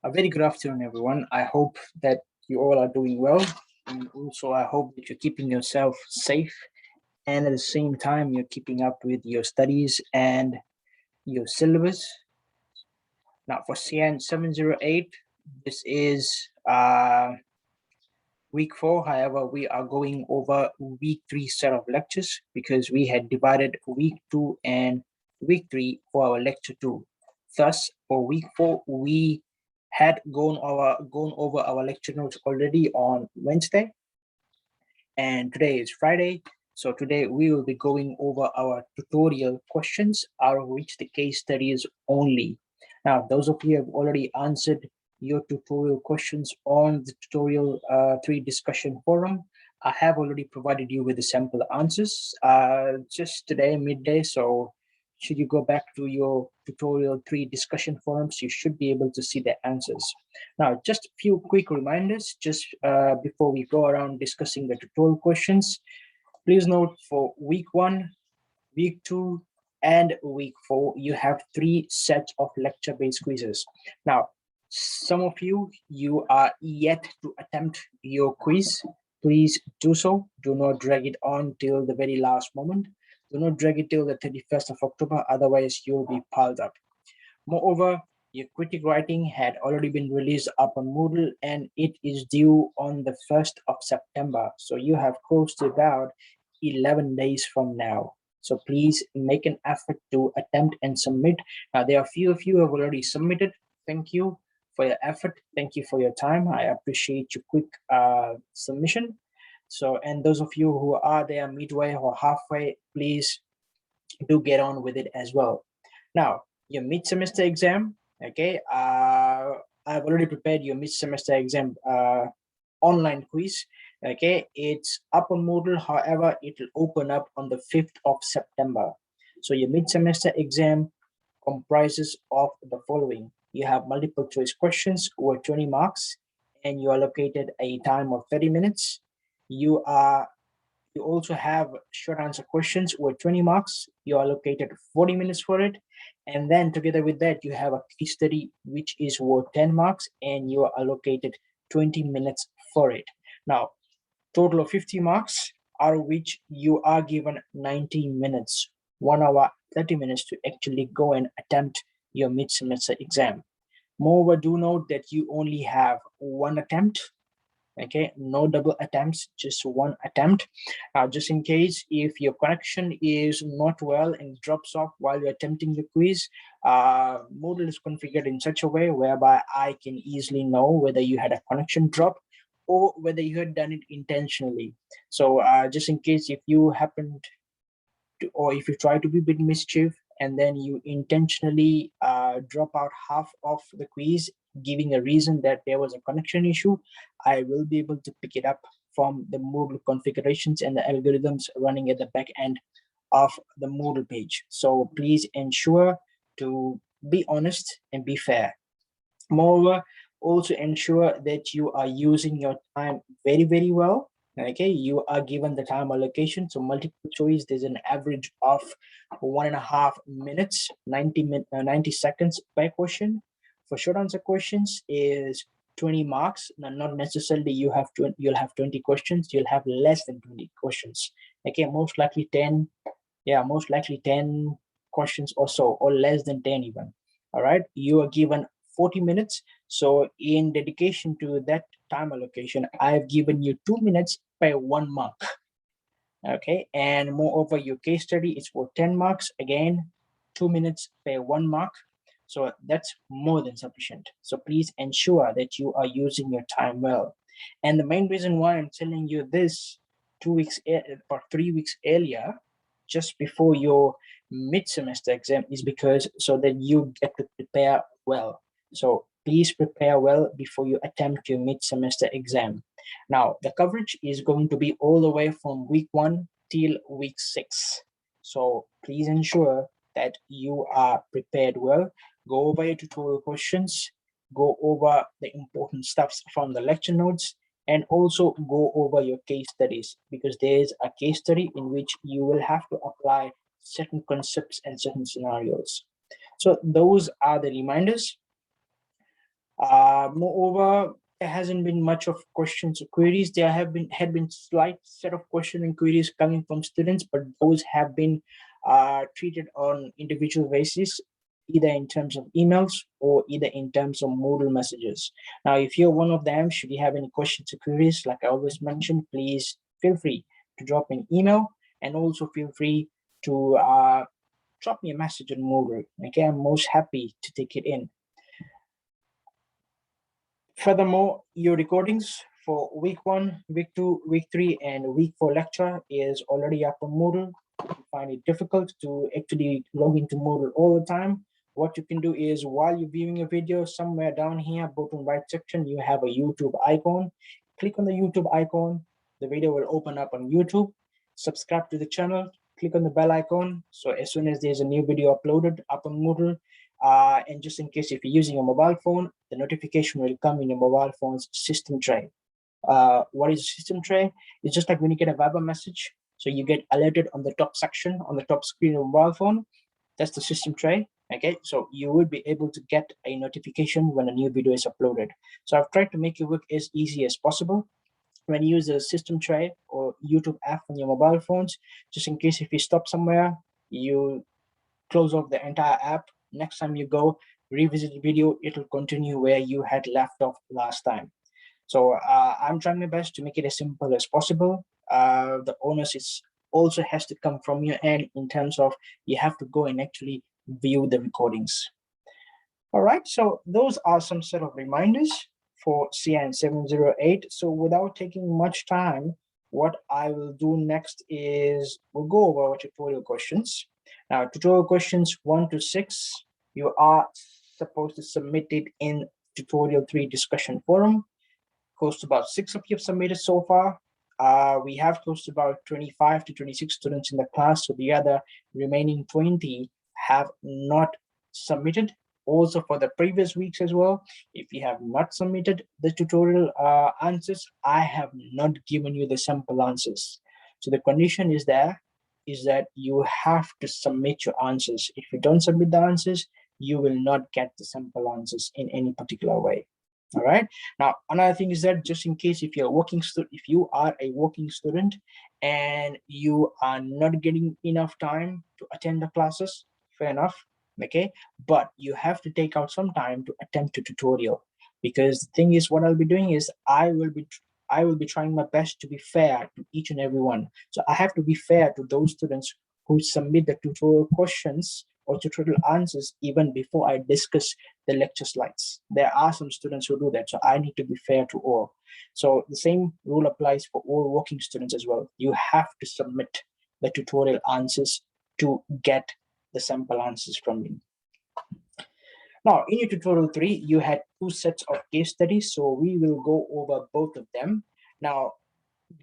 A very good afternoon, everyone. I hope that you all are doing well, and also I hope that you're keeping yourself safe, and at the same time, you're keeping up with your studies and your syllabus. Now, for CIN708, this is week 4. However, we are going over week 3 set of lectures because we had divided week 2 and week 3 for our lecture 2. Thus, for week 4, we had gone over our lecture notes already on Wednesday, and today is Friday. So today we will be going over our tutorial questions, out of which the case study is only. Now, those of you have already answered your tutorial questions on the tutorial 3 discussion forum. I have already provided you with the sample answers just today midday. So should you go back to your tutorial 3 discussion forums, you should be able to see the answers. Now, just a few quick reminders just before we go around discussing the tutorial questions. Please note, for week 1, week 2, and week 4, you have 3 sets of lecture-based quizzes. Now, some of you are yet to attempt your quiz. Please do so. Do not drag it on till the very last moment. Do not drag it till the 31st of October, otherwise you'll be piled up. Moreover, your critic writing had already been released up on Moodle, and it is due on the 1st of September. So you have close to about 11 days from now. So please make an effort to attempt and submit. Now, there are a few of you who have already submitted. Thank you for your effort. Thank you for your time. I appreciate your quick submission. So, and those of you who are there midway or halfway, please do get on with it as well. Now, your mid-semester exam, okay, I've already prepared your mid-semester exam online quiz. Okay, it's up on Moodle. However, it will open up on the 5th of September. So your mid-semester exam comprises of the following. You have multiple choice questions over 20 marks, and you are allocated a time of 30 minutes. You also have short answer questions over 20 marks. You are allocated 40 minutes for it. And then together with that, you have a case study, which is worth 10 marks, and you are allocated 20 minutes for it. Now, total of 50 marks, out of which you are given 90 minutes, 1 hour, 30 minutes to actually go and attempt your mid-semester exam. Moreover, do note that you only have one attempt. Okay, no double attempts, just one attempt. Just in case if your connection is not well and drops off while you're attempting the quiz, Moodle is configured in such a way whereby I can easily know whether you had a connection drop or whether you had done it intentionally. So just in case if you happened to, or if you try to be a bit mischief and then you intentionally drop out half of the quiz, giving a reason that there was a connection issue, I will be able to pick it up from the Moodle configurations and the algorithms running at the back end of the Moodle page. So please ensure to be honest and be fair. Moreover, also ensure that you are using your time very, very well. Okay, you are given the time allocation. So multiple choice, there's an average of 1.5 minutes, 90 seconds per question. For short answer questions is 20 marks. Now, not necessarily you'll have 20 questions, you'll have less than 20 questions. Okay, most likely 10, most likely 10 questions or so, or less than 10 even. All right, you are given 40 minutes. So in dedication to that time allocation, I've given you 2 minutes per 1 mark. Okay, and moreover, your case study is for 10 marks. Again, 2 minutes per 1 mark. So that's more than sufficient. So please ensure that you are using your time well. And the main reason why I'm telling you this 2 weeks or 3 weeks earlier, just before your mid-semester exam, is because so that you get to prepare well. So please prepare well before you attempt your mid-semester exam. Now, the coverage is going to be all the way from week 1 till week 6. So please ensure that you are prepared well. Go over your tutorial questions, go over the important stuffs from the lecture notes, and also go over your case studies, because there is a case study in which you will have to apply certain concepts and certain scenarios. So those are the reminders. Moreover, there hasn't been much of questions or queries. There had been slight set of question and queries coming from students, but those have been treated on individual basis, either in terms of emails or either in terms of Moodle messages. Now, if you're one of them, should you have any questions or queries, like I always mention, please feel free to drop an email, and also feel free to drop me a message on Moodle. Okay, I'm most happy to take it in. Furthermore, your recordings for week 1, week 2, week 3, and week 4 lecture is already up on Moodle. If you find it difficult to actually log into Moodle all the time, what you can do is, while you're viewing a video, somewhere down here, bottom right section, you have a YouTube icon. Click on the YouTube icon. The video will open up on YouTube. Subscribe to the channel. Click on the bell icon. So as soon as there's a new video uploaded up on Moodle, and just in case if you're using a mobile phone, the notification will come in your mobile phone's system tray. What is a system tray? It's just like when you get a Viber message, so you get alerted on the top section, on the top screen of a mobile phone. That's the system tray. Okay, so you will be able to get a notification when a new video is uploaded. So I've tried to make your work as easy as possible. When you use a system tray or YouTube app on your mobile phones, just in case if you stop somewhere, you close off the entire app. Next time you go revisit the video, it'll continue where you had left off last time. So I'm trying my best to make it as simple as possible. The onus is also has to come from your end, in terms of you have to go and actually view the recordings. All right, so those are some sort of reminders for CIN708. So without taking much time, what I will do next is we'll go over our tutorial questions. Now, tutorial questions 1 to 6, you are supposed to submit it in tutorial 3 discussion forum. Close to about 6 of you have submitted so far. We have close to about 25 to 26 students in the class, so the other remaining 20 have not submitted. Also for the previous weeks as well, if you have not submitted the tutorial answers, I have not given you the sample answers. So the condition is there, is that you have to submit your answers. If you don't submit the answers, you will not get the sample answers in any particular way. All right. Now, another thing is that, just in case if you're a working student, if you are a working student and you are not getting enough time to attend the classes, fair enough. Okay, but you have to take out some time to attempt a tutorial, because the thing is, what I'll be doing is I will be trying my best to be fair to each and every one. So I have to be fair to those students who submit the tutorial questions or tutorial answers even before I discuss the lecture slides. There are some students who do that, so I need to be fair to all. So the same rule applies for all working students as well. You have to submit the tutorial answers to get the sample answers from me. Now, in your tutorial 3, you had 2 sets of case studies, so we will go over both of them. Now,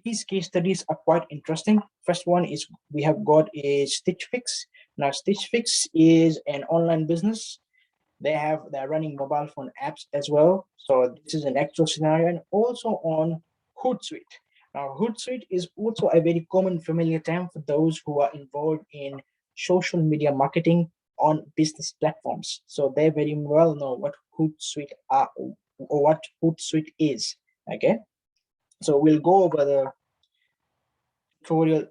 these case studies are quite interesting. First one is, we have got a Stitch Fix. Now, Stitch Fix is an online business. They're running mobile phone apps as well. So this is an actual scenario, and also on Hootsuite. Now, Hootsuite is also a very common familiar term for those who are involved in social media marketing on business platforms. So they very well know what Hootsuite are, or what Hootsuite is. Okay, so we'll go over the tutorial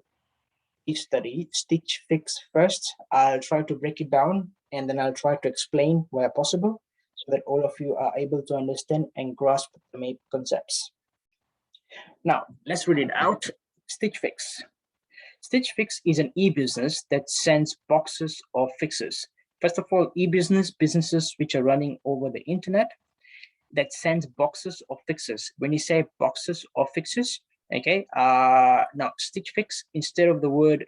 study Stitch Fix first. I'll try to break it down, and then I'll try to explain where possible, so that all of you are able to understand and grasp the main concepts. Now, let's read it out. Stitch Fix. Stitch Fix is an e-business that sends boxes of fixes. First of all, e-business, businesses which are running over the internet, that sends boxes of fixes. When you say boxes of fixes, okay, now Stitch Fix, instead of the word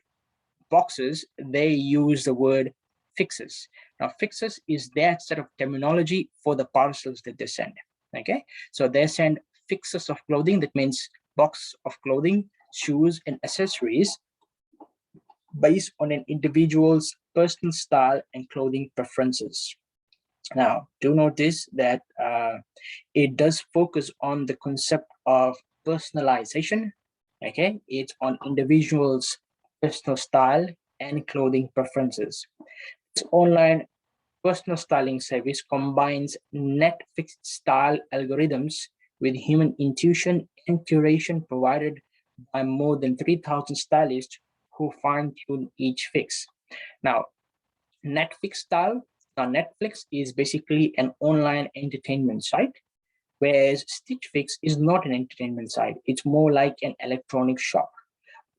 boxes, they use the word fixes. Now, fixes is their set of terminology for the parcels that they send. Okay, so they send fixes of clothing, that means box of clothing, shoes, and accessories based on an individual's personal style and clothing preferences. Now, do notice that it does focus on the concept of personalization. Okay, it's on individuals' personal style and clothing preferences. It's online personal styling service combines Netflix style algorithms with human intuition and curation provided by more than 3,000 stylists who fine tune each fix. Now, Netflix style, Netflix is basically an online entertainment site, whereas Stitch Fix is not an entertainment site. It's more like an electronic shop.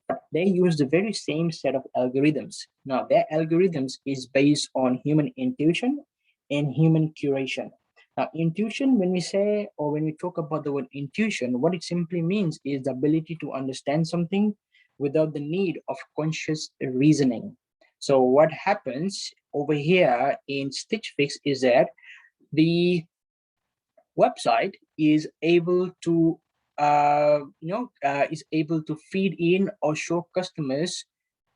But they use the very same set of algorithms. Now, their algorithms is based on human intuition and human curation. Now, intuition, when we say or when we talk about the word intuition, what it simply means is the ability to understand something without the need of conscious reasoning. So, what happens over here in Stitch Fix is that the website is able to is able to feed in or show customers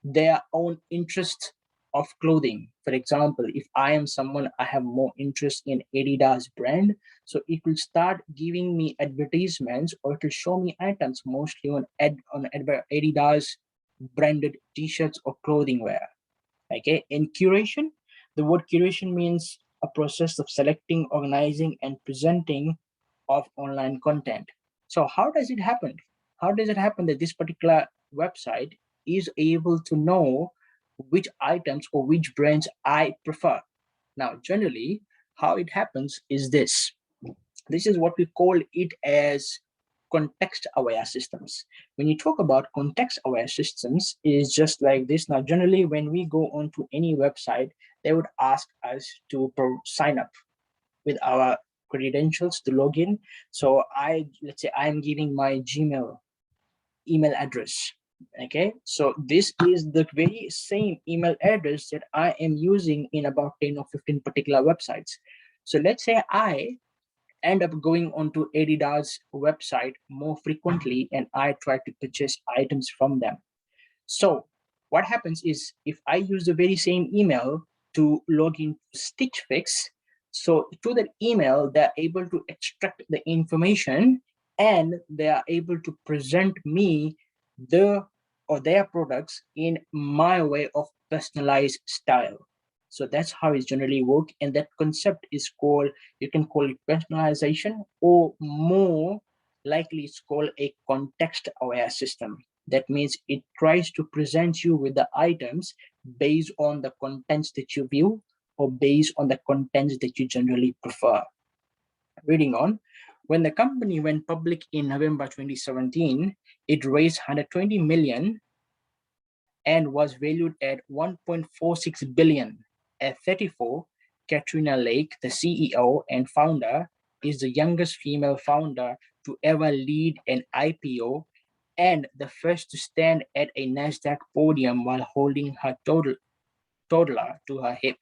their own interest of clothing. For example, if I am someone, I have more interest in Adidas brand, so it will start giving me advertisements, or it will show me items mostly on Adidas branded t-shirts or clothing wear. Okay, in curation, the word curation means a process of selecting, organizing, and presenting of online content. So how does it happen? How does it happen that this particular website is able to know which items or which brands I prefer? Now, generally, how it happens is this. This is what we call it as context aware systems. When you talk about context aware systems, is just like this. Now, generally, when we go onto any website, they would ask us to sign up with our credentials to log in. So let's say I'm giving my Gmail email address. Okay, so this is the very same email address that I am using in about 10 or 15 particular websites. So let's say I end up going onto Adidas website more frequently and I try to purchase items from them. So what happens is if I use the very same email to log into Stitch Fix, so through that email, they're able to extract the information and they are able to present me their products in my way of personalized style. So that's how it's generally work. And that concept is called, you can call it personalization, or more likely it's called a context aware system. That means it tries to present you with the items based on the contents that you view or based on the contents that you generally prefer. Reading on, when the company went public in November 2017, it raised 120 million and was valued at 1.46 billion. At 34, Katrina Lake, the CEO and founder, is the youngest female founder to ever lead an IPO and the first to stand at a NASDAQ podium while holding her toddler to her hip.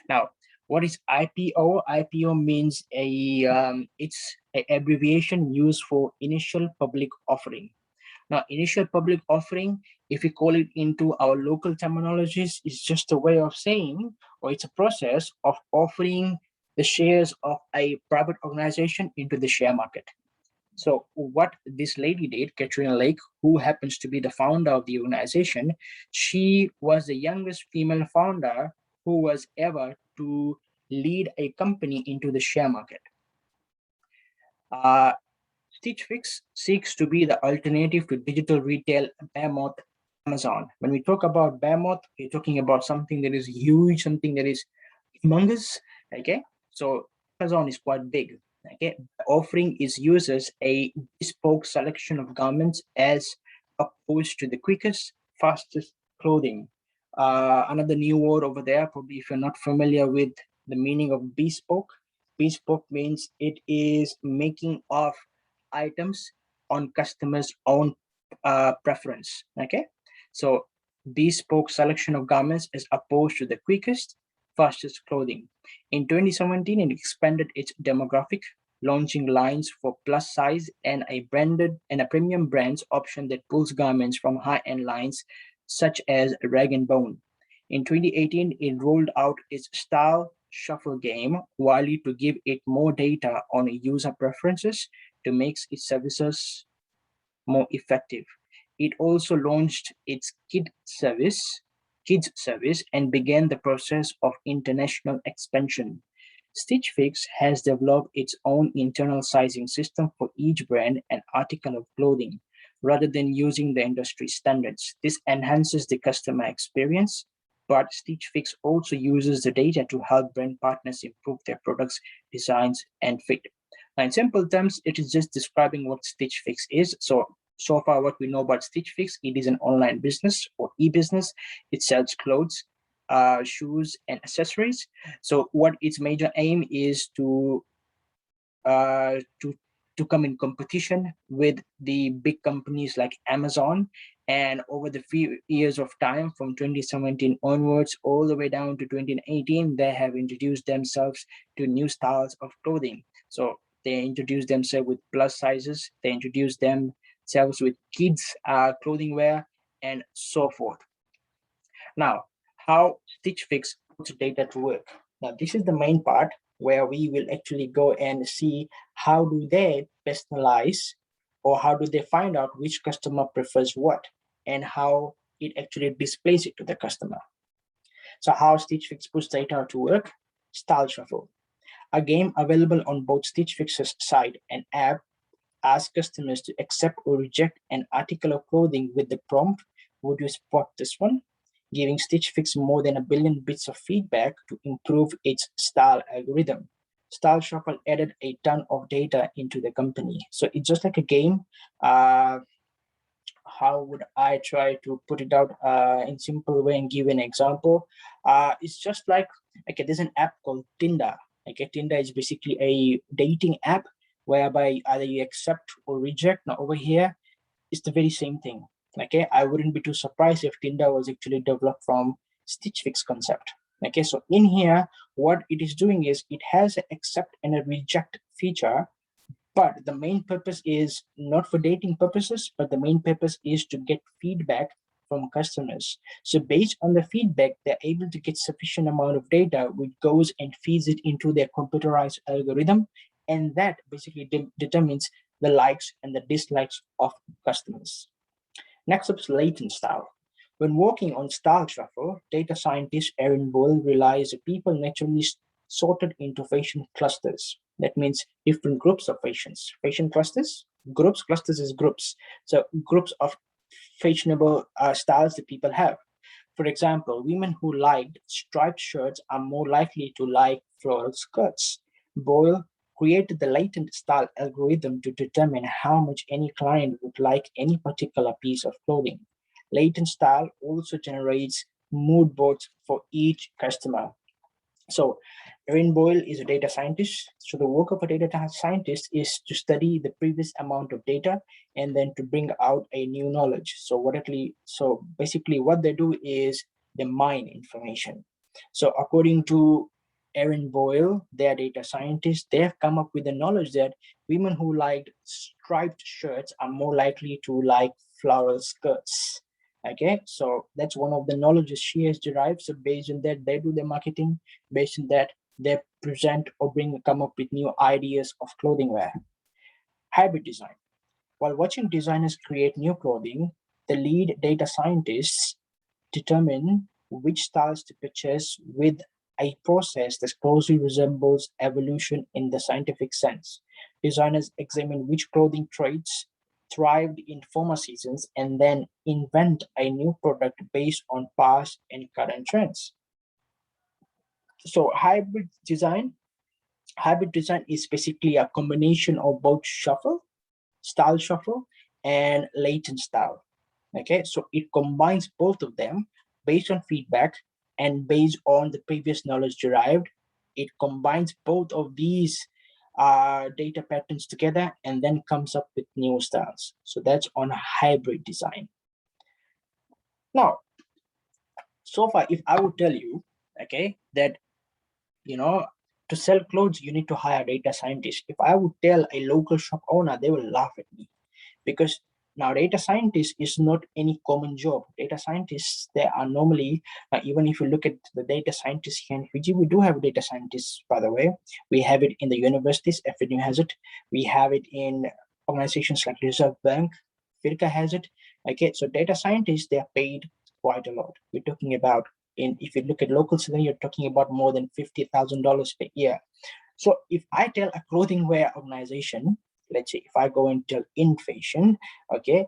Now, what is IPO? IPO means it's an abbreviation used for initial public offering. Now, initial public offering, if we call it into our local terminologies, is just a way of saying, or it's a process of offering the shares of a private organization into the share market. So what this lady did, Katrina Lake, who happens to be the founder of the organization, she was the youngest female founder who was ever to lead a company into the share market. Stitch Fix seeks to be the alternative to digital retail behemoth Amazon. When we talk about behemoth, we're talking about something that is huge, something that is humongous. Okay, so Amazon is quite big. Okay, offering its users a bespoke selection of garments as opposed to the quickest, fastest clothing. Another new word over there, probably if you're not familiar with the meaning of bespoke. Bespoke means it is making of items on customers' own preference. Okay, so bespoke selection of garments as opposed to the quickest, fastest clothing. In 2017, it expanded its demographic, launching lines for plus size and a premium brands option that pulls garments from high-end lines such as Rag & Bone. In 2018, it rolled out its style shuffle game, Wiley, to give it more data on user preferences to make its services more effective. It also launched its kit service kids service and began the process of international expansion. Stitch Fix has developed its own internal sizing system for each brand and article of clothing, rather than using the industry standards. This enhances the customer experience, but Stitch Fix also uses the data to help brand partners improve their products, designs, and fit. Now, in simple terms, it is just describing what Stitch Fix is. So far, what we know about Stitch Fix, it is an online business or e-business. It sells clothes, shoes, and accessories. So what its major aim is uh, to to come in competition with the big companies like Amazon. And over the few years of time, from 2017 onwards, all the way down to 2018, they have introduced themselves to new styles of clothing. So they introduced themselves with plus sizes, they introduced themselves with kids clothing wear, and so forth. Now, how Stitch Fix puts data to work. Now, this is the main part where we will actually go and see how do they personalize, or how do they find out which customer prefers what, and how it actually displays it to the customer. So how Stitch Fix puts data to work? Style Shuffle, a game available on both Stitch Fix's site and app, asks customers to accept or reject an article of clothing with the prompt, "Would you spot this one?" Giving Stitch Fix more than a billion bits of feedback to improve its style algorithm. Style Shuffle added a ton of data into the company. So it's just like a game. How would I try to put it out in simple way and give an example? It's just like, okay, there's an app called Tinder. Okay, Tinder is basically a dating app whereby either you accept or reject. Now over here, it's the very same thing. Okay, I wouldn't be too surprised if Tinder was actually developed from Stitch Fix concept. Okay, so in here, what it is doing is it has an accept and a reject feature, but the main purpose is not for dating purposes, but the main purpose is to get feedback from customers. So based on the feedback, they're able to get sufficient amount of data, which goes and feeds it into their computerized algorithm. And that basically determines the likes and the dislikes of customers. Next up is latent style. When working on style shuffle, data scientist Erin Boyle realized that people naturally sorted into fashion clusters. That means different groups of fashions. Fashion clusters, groups, clusters is groups. So groups of fashionable styles that people have. For example, women who liked striped shirts are more likely to like floral skirts. Boyle created the latent style algorithm to determine how much any client would like any particular piece of clothing. Latent style also generates mood boards for each customer. So Erin Boyle is a data scientist. So the work of a data scientist is to study the previous amount of data and then to bring out a new knowledge. So basically what they do is they mine information. So according to Erin Boyle, their data scientists, they have come up with the knowledge that women who like striped shirts are more likely to like floral skirts. Okay, so that's one of the knowledges she has derived. So based on that, they do the marketing. Based on that, they present or come up with new ideas of clothing wear. Hybrid design. While watching designers create new clothing, the lead data scientists determine which styles to purchase with a process that closely resembles evolution in the scientific sense. Designers examine which clothing traits thrived in former seasons and then invent a new product based on past and current trends. So hybrid design is basically a combination of both style shuffle, and latent style. Okay, so it combines both of them based on feedback and based on the previous knowledge derived. It combines both of these data patterns together and then comes up with new styles. So that's on hybrid design. Now, so far, if I would tell you, okay, that to sell clothes, you need to hire data scientists. If I would tell a local shop owner, they will laugh at me, because now data scientist is not any common job. Data scientists, they are normally, even if you look at the data scientists here in Fiji, we do have data scientists, by the way. We have it in the universities, FNU has it. We have it in organizations like Reserve Bank, FIRCA has it. Okay, so data scientists, they are paid quite a lot. We're talking about, if you look at local scenario, you're talking about more than $50,000 per year. So if I tell a clothing wear organization, let's say if I go and tell inflation, okay,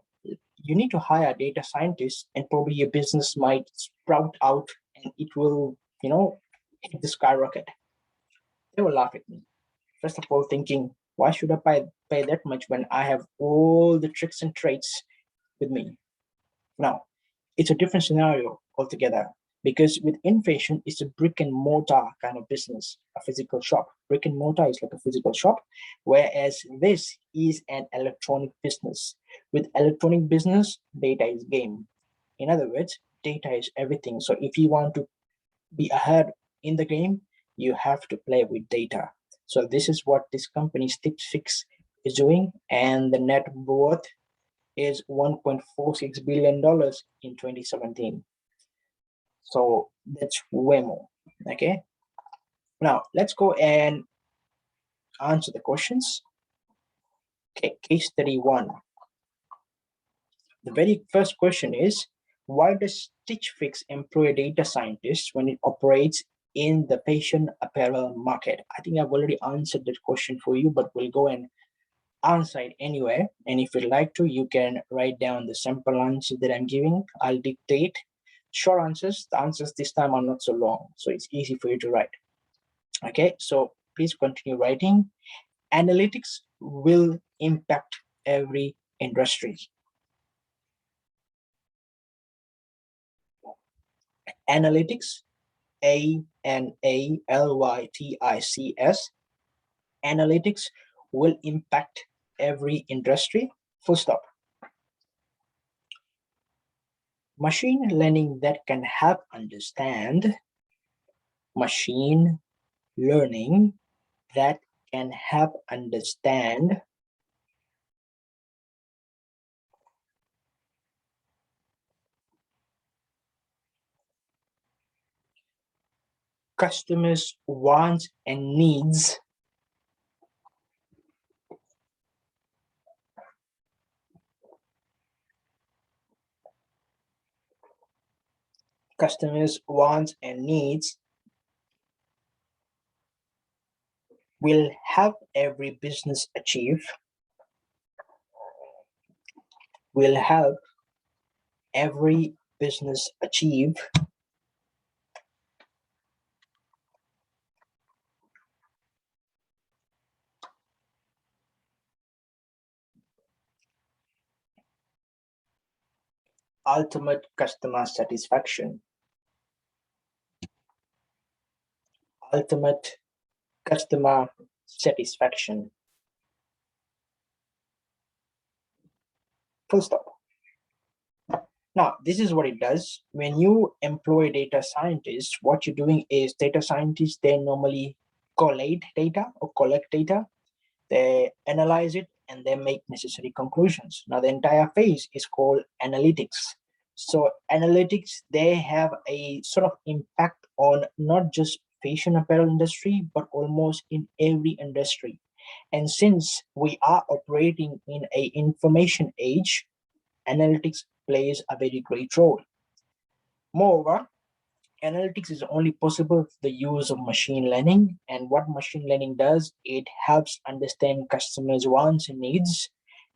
you need to hire data scientists, and probably your business might sprout out and it will, hit the skyrocket. They will laugh at me. First of all, thinking, why should I pay that much when I have all the tricks and traits with me? Now, it's a different scenario altogether, because with inflation, it's a brick and mortar kind of business, a physical shop. Brick and mortar is like a physical shop, whereas this is an electronic business. With electronic business, data is game. In other words, data is everything. So if you want to be ahead in the game, you have to play with data. So this is what this company Stitch Fix is doing, and the net worth is $1.46 billion in 2017. So that's way more. Okay. Now let's go and answer the questions. Okay, case 31. The very first question is, why does Stitch Fix employ a data scientist when it operates in the fashion apparel market? I think I've already answered that question for you, but we'll go and answer it anyway. And if you'd like to, you can write down the sample answer that I'm giving. I'll dictate short answers. The answers this time are not so long, so it's easy for you to write. Okay, so please continue writing. Analytics will impact every industry. Analytics, ANALYTICS, analytics will impact every industry, full stop. Machine learning that can help understand, machine learning that can help understand customers' wants and needs, customers' wants and needs will help every business achieve, will help every business achieve ultimate customer satisfaction. Ultimate customer satisfaction. Full stop. Now, this is what it does. When you employ data scientists, what you're doing is data scientists, they normally collate data or collect data. They analyze it and they make necessary conclusions. Now, the entire phase is called analytics. So analytics, they have a sort of impact on not just fashion apparel industry, but almost in every industry. And since we are operating in a information age, analytics plays a very great role. Moreover, analytics is only possible with the use of machine learning. And what machine learning does, it helps understand customers' wants and needs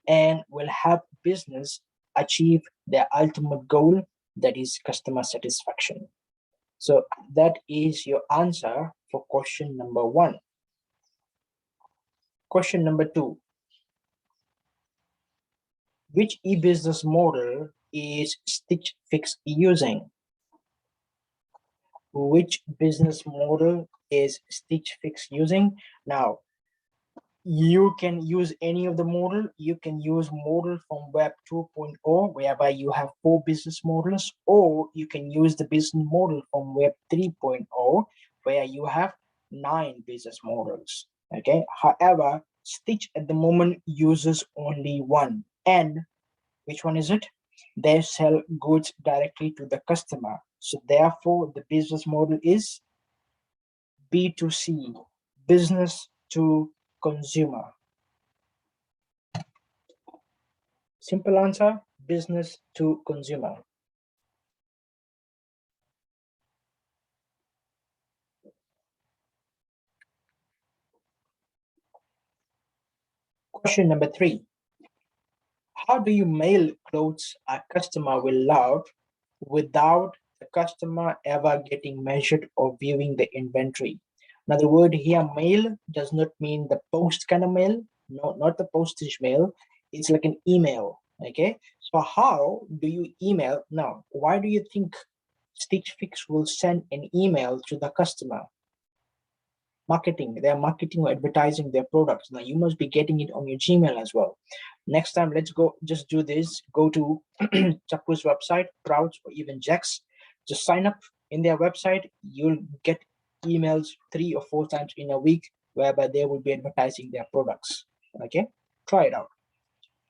and will help business achieve their ultimate goal, that is customer satisfaction. So that is your answer for question number 1. Question number 2. Which e-business model is Stitch Fix using? Which business model is Stitch Fix using? Now, you can use any of the model. You can use model from Web 2.0, whereby you have 4 business models, or you can use the business model from Web 3.0, where you have 9 business models. Okay. However, Stitch at the moment uses only one. And which one is it? They sell goods directly to the customer. So therefore, the business model is B2C, business to consumer. Simple answer, business to consumer. Question number 3. How do you mail clothes a customer will love without the customer ever getting measured or viewing the inventory? Now, the word here, mail, does not mean the post kind of mail. No, not the postage mail. It's like an email. Okay. So, how do you email? Now, why do you think Stitch Fix will send an email to the customer? Marketing, they're marketing or advertising their products. Now, you must be getting it on your Gmail as well. Next time, let's go, just do this. Go to Chaku's website, Prouds, or even Jax. Just sign up in their website. You'll get emails 3 or 4 times in a week whereby they will be advertising their products. Okay, try it out.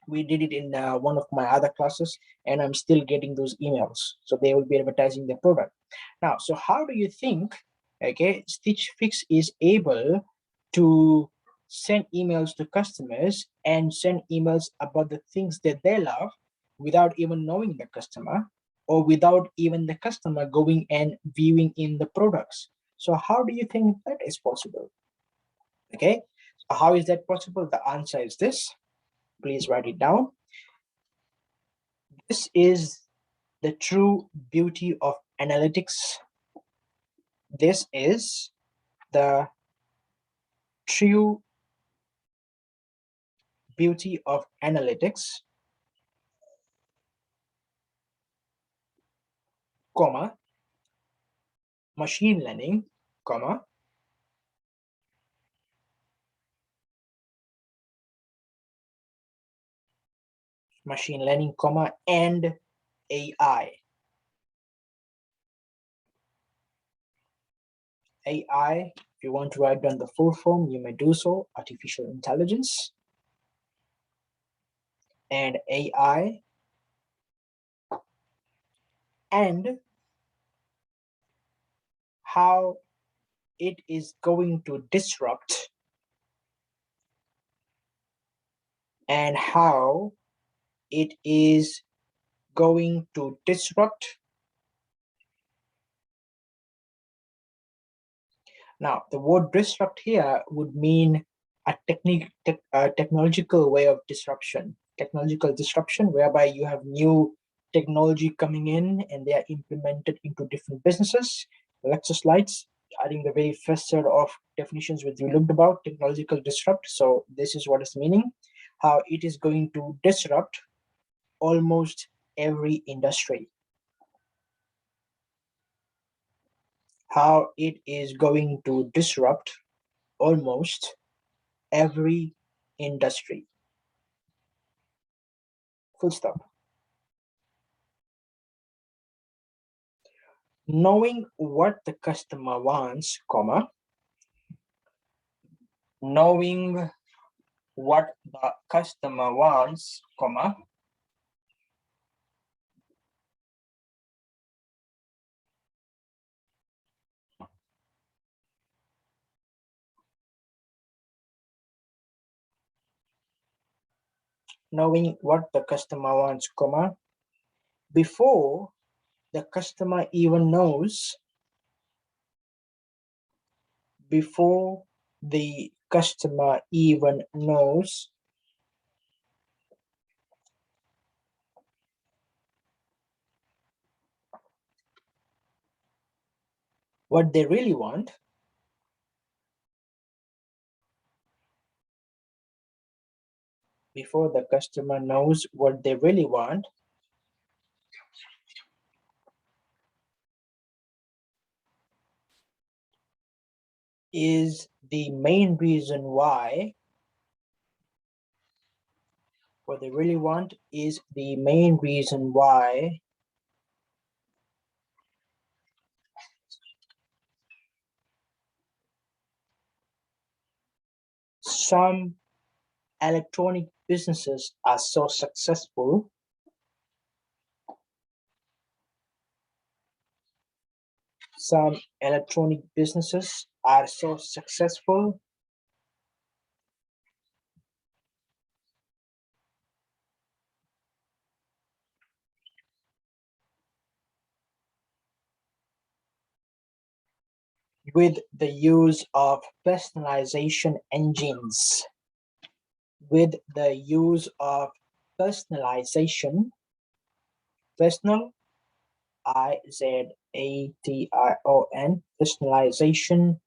We did it in one of my other classes, and I'm still getting those emails. So they will be advertising their product. Now, so how do you think, okay, Stitch Fix is able to send emails to customers and send emails about the things that they love without even knowing the customer, or without even the customer going and viewing in the products? So how do you think that is possible? Okay, so how is that possible? The answer is this. Please write it down. This is the true beauty of analytics. This is the true beauty of analytics, comma, machine learning, comma, machine learning, comma, and AI. AI, if you want to write down the full form, you may do so. Artificial intelligence. And AI, and how it is going to disrupt, and how it is going to disrupt. Now, the word disrupt here would mean a technological way of disruption, technological disruption, whereby you have new technology coming in and they are implemented into different businesses. Lecture slides, I think the very first set of definitions which we looked about, technological disrupt. So this is what it's meaning, how it is going to disrupt almost every industry. How it is going to disrupt almost every industry. Full stop. Knowing what the customer wants, comma, knowing what the customer wants, comma, knowing what the customer wants, comma, before the customer even knows, before the customer even knows what they really want, before the customer knows what they really want, is the main reason why, what they really want is the main reason why some electronic businesses are so successful. Some electronic businesses are so successful with the use of personalization engines. with the use of personalization, personal, IZATION, personalization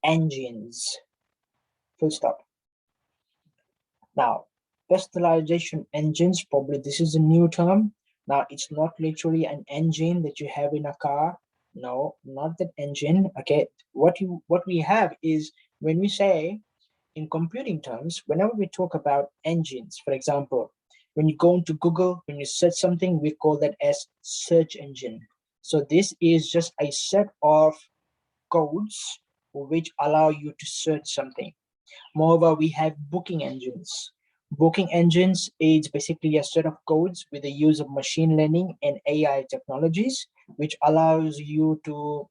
engines, full stop. Now, personalization engines, probably this is a new term. Now, it's not literally an engine that you have in a car. No, not that engine. Okay, what we have is, when we say in computing terms, whenever we talk about engines, for example, when you go into Google, when you search something, we call that as search engine. So this is just a set of codes which allow you to search something. Moreover, we have booking engines. Booking engines is basically a set of codes with the use of machine learning and AI technologies, which allows you to,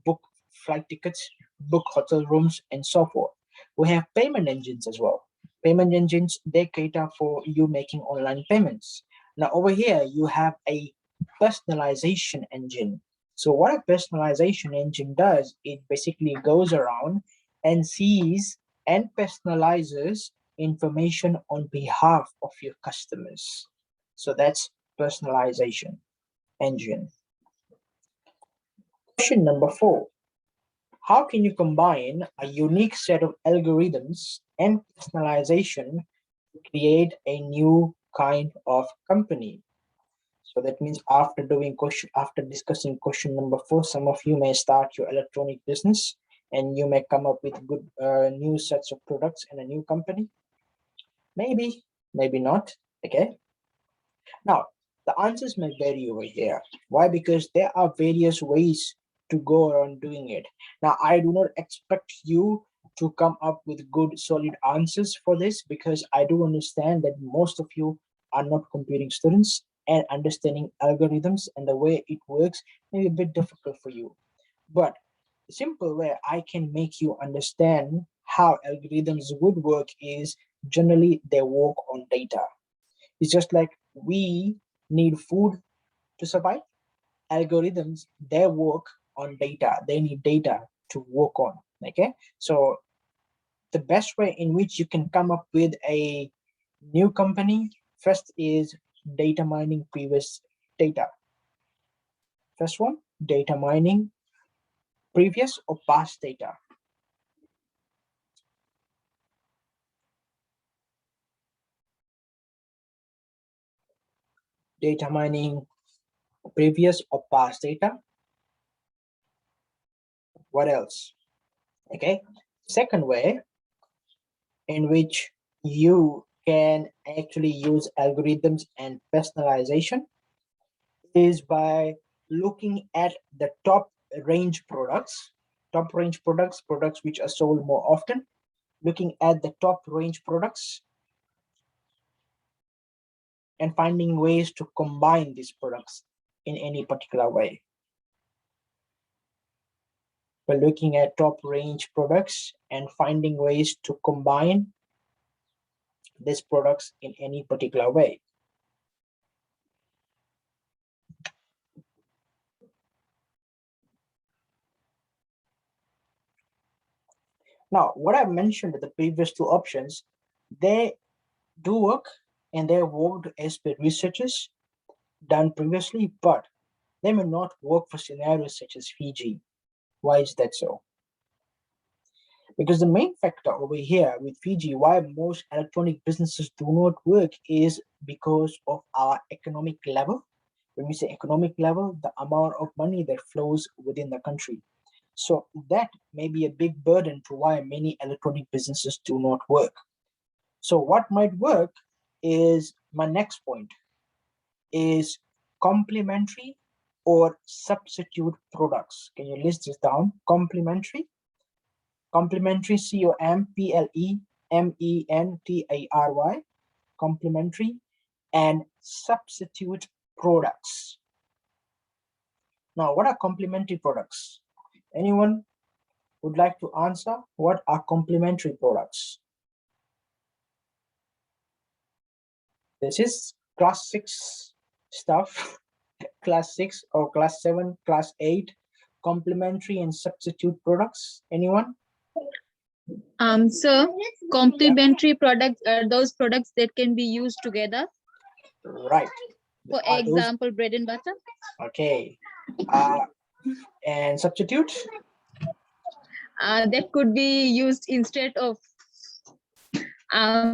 book flight tickets, book hotel rooms, and so forth. We have payment engines as well. Payment engines, they cater for you making online payments. Now over here, you have a personalization engine. So what a personalization engine does, it basically goes around and sees and personalizes information on behalf of your customers. So that's personalization engine. Question number 4. How can you combine a unique set of algorithms and personalization to create a new kind of company? So that means after discussing question number 4, some of you may start your electronic business and you may come up with good new sets of products and a new company. Maybe, maybe not. Okay. Now, the answers may vary over here. Why? Because there are various ways to go around doing it. Now, I do not expect you to come up with good, solid answers for this, because I do understand that most of you are not computing students, and understanding algorithms and the way it works may be a bit difficult for you. But the simple way I can make you understand how algorithms would work is, generally they work on data. It's just like we need food to survive. Algorithms, they work on data. They need data to work on. Okay. So the best way in which you can come up with a new company, first is data mining previous data. First one, data mining previous or past data. Data mining previous or past data. What else? Okay. Second way in which you can actually use algorithms and personalization is by looking at the top range products, products which are sold more often, looking at the top range products and finding ways to combine these products in any particular way. By looking at top range products and finding ways to combine these products in any particular way. Now, what I've mentioned, the previous two options, they do work, and they worked as per researches done previously, but they may not work for scenarios such as Fiji. Why is that so? Because the main factor over here with Fiji, why most electronic businesses do not work, is because of our economic level. When we say economic level, the amount of money that flows within the country. So that may be a big burden to why many electronic businesses do not work. So what might work is, my next point is complementary or substitute products. Can you list this down? Complementary, COMPLEMENTARY, complementary, and substitute products. Now, what are complementary products? Anyone would like to answer? What are complementary products? This is class 6 stuff, class 6 or class 7, class 8, complementary and substitute products. Anyone? So complementary products are those products that can be used together. Right. For Are those example, bread and butter. okay? And substitute? That could be used instead of yeah.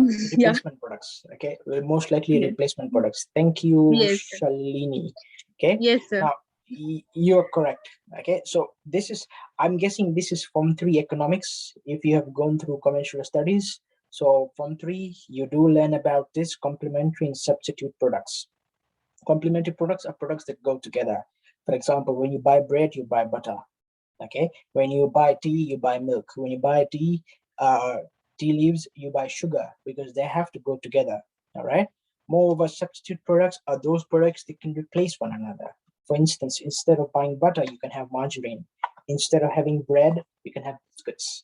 Replacement products. Okay, most likely Yes. replacement products. Thank you, Yes, sir. Shalini. Okay, Yes, sir. now you're correct. Okay, so this is, I'm guessing this is Form 3 economics if you have gone through commercial studies. So Form 3, you do learn about this complementary and substitute products. Complementary products are products that go together. For example, when you buy bread, you buy butter. Okay, when you buy tea, you buy milk. When you buy uh, tea leaves, you buy sugar, because they have to go together. All right. Moreover, substitute products are those products that can replace one another. For instance, instead of buying butter, you can have margarine. Instead of having bread, you can have biscuits,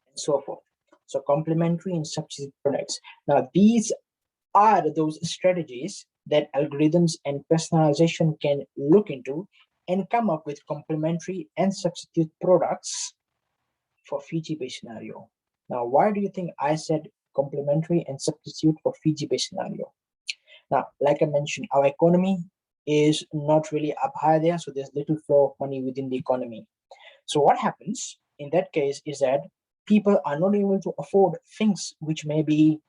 and so forth. So complementary and substitute products. Now, these are those strategies that algorithms and personalization can look into and come up with complementary and substitute products for Fiji-based scenario. Now, why do you think I said complementary and substitute for Fiji-based scenario? Now, like I mentioned, our economy is not really up high there, so there's little flow of money within the economy. So what happens in that case is that people are not able to afford things which may be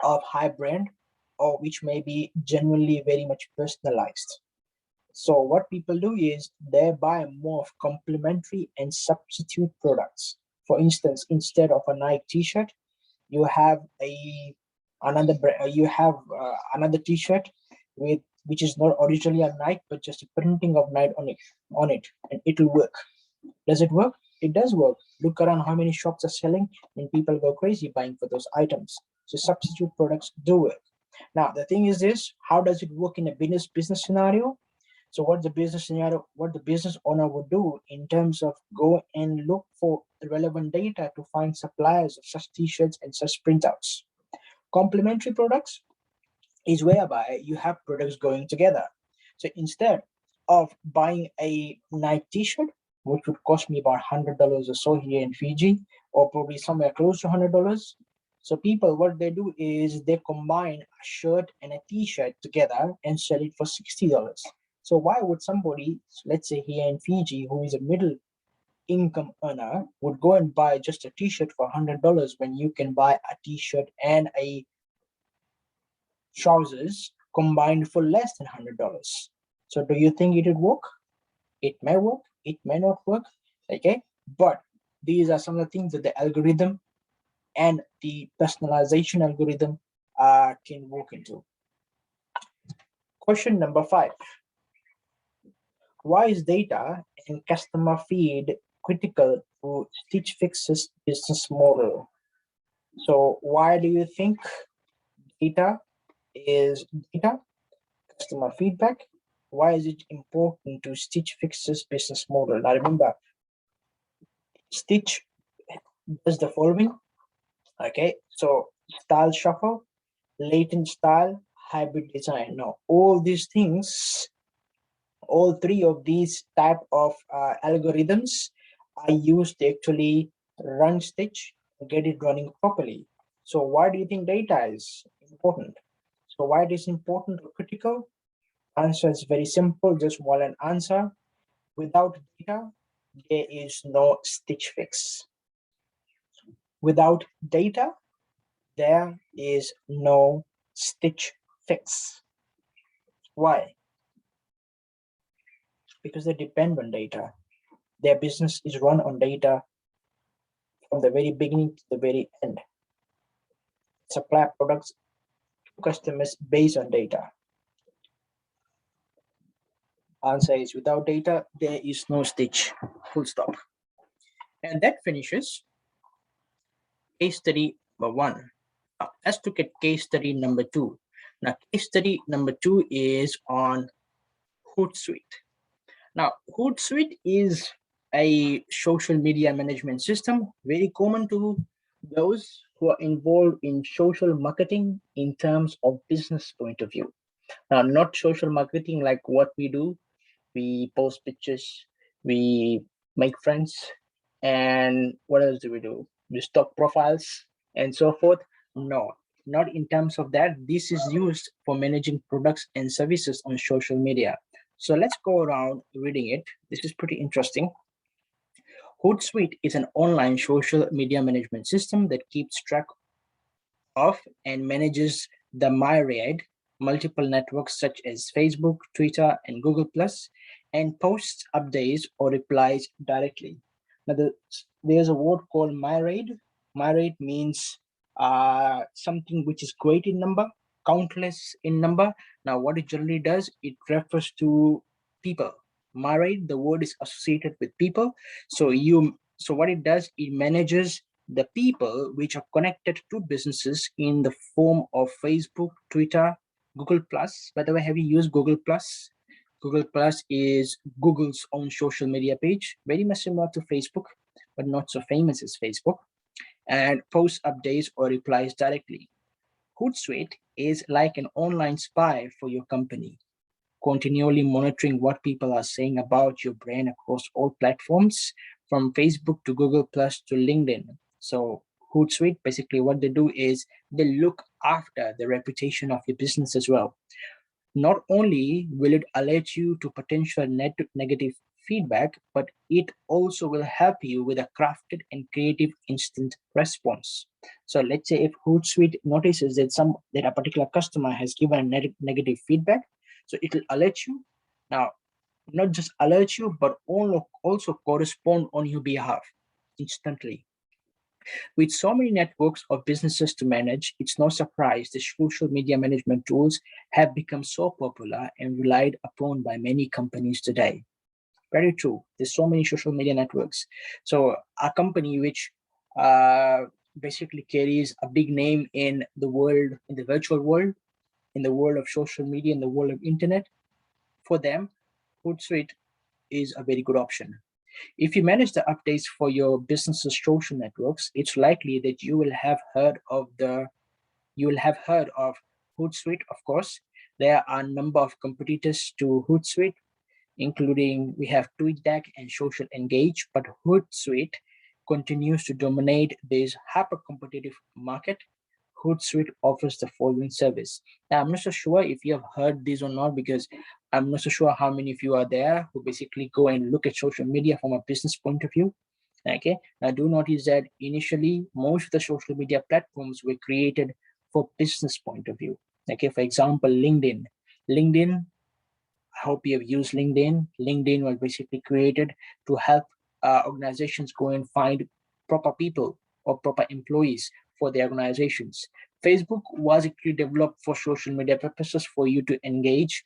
of high brand or which may be genuinely very much personalized. So what people do is they buy more of complementary and substitute products. For instance, instead of a Nike T-shirt, you have another T-shirt with which is not originally a Nike but just a printing of Nike on it, and it'll work. Does it work? It does work. Look around how many shops are selling, and people go crazy buying for those items. So substitute products do work. Now the thing is this: how does it work in a business scenario? So what the business scenario, what the business owner would do in terms of go and look for the relevant data to find suppliers of such t-shirts and such printouts. Complementary products is whereby you have products going together. So instead of buying a Nike t-shirt, which would cost me about $100 or so here in Fiji, or probably somewhere close to $100, so people, what they do is they combine a shirt and a t-shirt together and sell it for $60. So why would somebody, let's say here in Fiji, who is a middle income earner, would go and buy just a t-shirt for $100 when you can buy a t-shirt and a trousers combined for less than $100? So do you think it would work? It may work, it may not work. Okay, but these are some of the things that the algorithm and the personalization algorithm can work into. Question number 5: why is data and customer feed critical to Stitch Fix's business model? So why do you think data is data, customer feedback? Why is it important to Stitch Fix's business model? Now remember, Stitch does the following. Okay, so style shuffle, latent style, hybrid design. Now all these things, all three of these type of algorithms are used to actually run Stitch and get it running properly. So why do you think data is important? So why it is important or critical? Answer is very simple, just one answer. Without data, there is no Stitch Fix. Without data, there is no Stitch Fix. Why? Because they depend on data. Their business is run on data from the very beginning to the very end. Supply products to customers based on data. Answer is without data, there is no Stitch. Full stop. And that finishes case study number 1. Now, let's look at case study number 2. Now, case study number 2 is on Hootsuite. Now, Hootsuite is a social media management system, very common to those who are involved in social marketing in terms of business point of view. Now, not social marketing like what we do. We post pictures, we make friends, and what else do we do? the stock profiles, and so forth. No, not in terms of that. This is used for managing products and services on social media. So let's go around reading it. This is pretty interesting. Hootsuite is an online social media management system that keeps track of and manages the myriad multiple networks such as Facebook, Twitter, and Google Plus, and posts updates or replies directly. Now, there's a word called myriad. Myriad means something which is great in number, countless in number. Now, what it generally does, it refers to people. Myriad, the word is associated with people. So what it does, it manages the people which are connected to businesses in the form of Facebook, Twitter, Google Plus. By the way, have you used Google Plus? Google Plus is Google's own social media page, very much similar to Facebook, but not so famous as Facebook, and post updates or replies directly. Hootsuite is like an online spy for your company, continually monitoring what people are saying about your brand across all platforms, from Facebook to Google Plus to LinkedIn. So Hootsuite, basically what they do is they look after the reputation of your business as well. Not only will it alert you to potential negative feedback, but it also will help you with a crafted and creative instant response. So let's say if Hootsuite notices that a particular customer has given a negative feedback, so it will alert you. Now, not just alert you, but also correspond on your behalf instantly. With so many networks of businesses to manage, it's no surprise the social media management tools have become so popular and relied upon by many companies today. Very true. There's so many social media networks. So a company which uh, basically carries a big name in the world, in the virtual world, in the world of social media, in the world of internet, for them, Hootsuite is a very good option. If you manage the updates for your business's social networks, it's likely that you will have heard of Hootsuite, of course. There are a number of competitors to Hootsuite, including we have TweetDeck and Social Engage, but Hootsuite continues to dominate this hyper-competitive market. Hootsuite offers the following service. Now, I'm not so sure if you have heard this or not, because I'm not so sure how many of you are there who basically go and look at social media from a business point of view. Okay, now do notice that initially most of the social media platforms were created for business point of view. Okay, for example, LinkedIn, I hope you have used LinkedIn. LinkedIn was basically created to help organizations go and find proper people or proper employees for their organizations. Facebook was actually developed for social media purposes for you to engage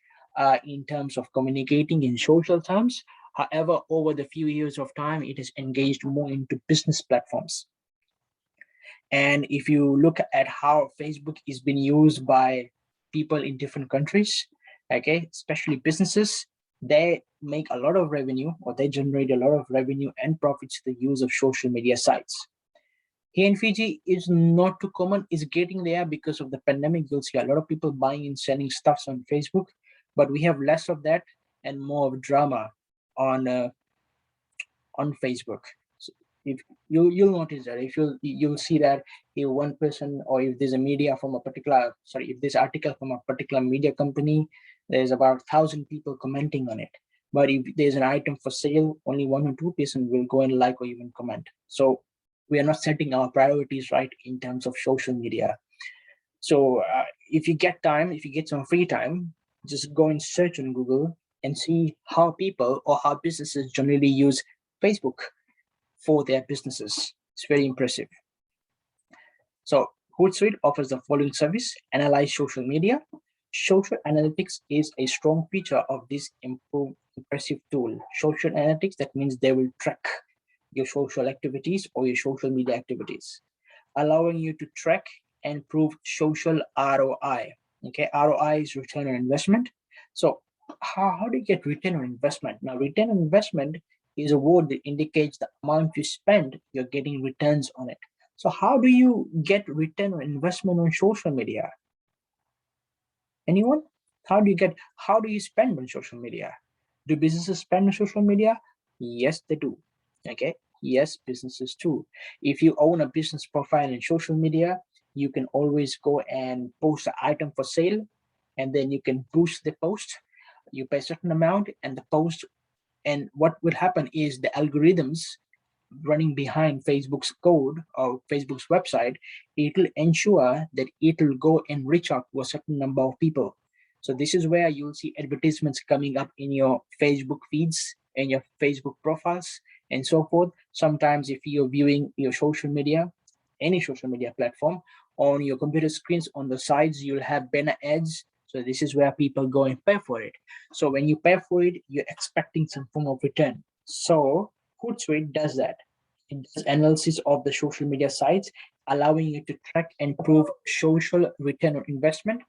in terms of communicating in social terms. However, over the few years of time, it has engaged more into business platforms. And if you look at how Facebook is being used by people in different countries, okay, especially businesses, they make a lot of revenue, or they generate a lot of revenue and profits through the use of social media sites. Here in Fiji is not too common, is getting there because of the pandemic. You'll see a lot of people buying and selling stuffs on Facebook, but we have less of that and more of drama on Facebook. So if you'll notice that if you'll see that if one person, or if there's a media from a particular, sorry, if there's article from a particular media company, there's about 1,000 people commenting on it. But if there's an item for sale, only one or two person will go and like or even comment. So we are not setting our priorities right in terms of social media. So if you get time, if you get some free time, just go and search on Google and see how people or how businesses generally use Facebook for their businesses. It's very impressive. So Hootsuite offers the following service: analyze social media. Social analytics is a strong feature of this impressive tool. Social analytics, that means they will track your social activities or your social media activities, allowing you to track and prove social ROI. Okay, ROI is return on investment. So how do you get return on investment? Now, return on investment is a word that indicates the amount you spend, you're getting returns on it. So how do you get return on investment on social media? Anyone? How do you spend on social media? Do businesses spend on social media? Yes, they do. Okay. Yes, businesses too. If you own a business profile in social media, you can always go and post an item for sale, and then you can boost the post. You pay a certain amount, and the post, and what will happen is the algorithms running behind Facebook's code or Facebook's website, it will ensure that it will go and reach out to a certain number of people. So this is where you'll see advertisements coming up in your Facebook feeds and your Facebook profiles and so forth. Sometimes if you're viewing your social media, any social media platform, on your computer screens on the sides, you'll have banner ads. So this is where people go and pay for it. So when you pay for it, you're expecting some form of return. So Hootsuite does that. It does analysis of the social media sites, allowing you to track and prove social return on investment,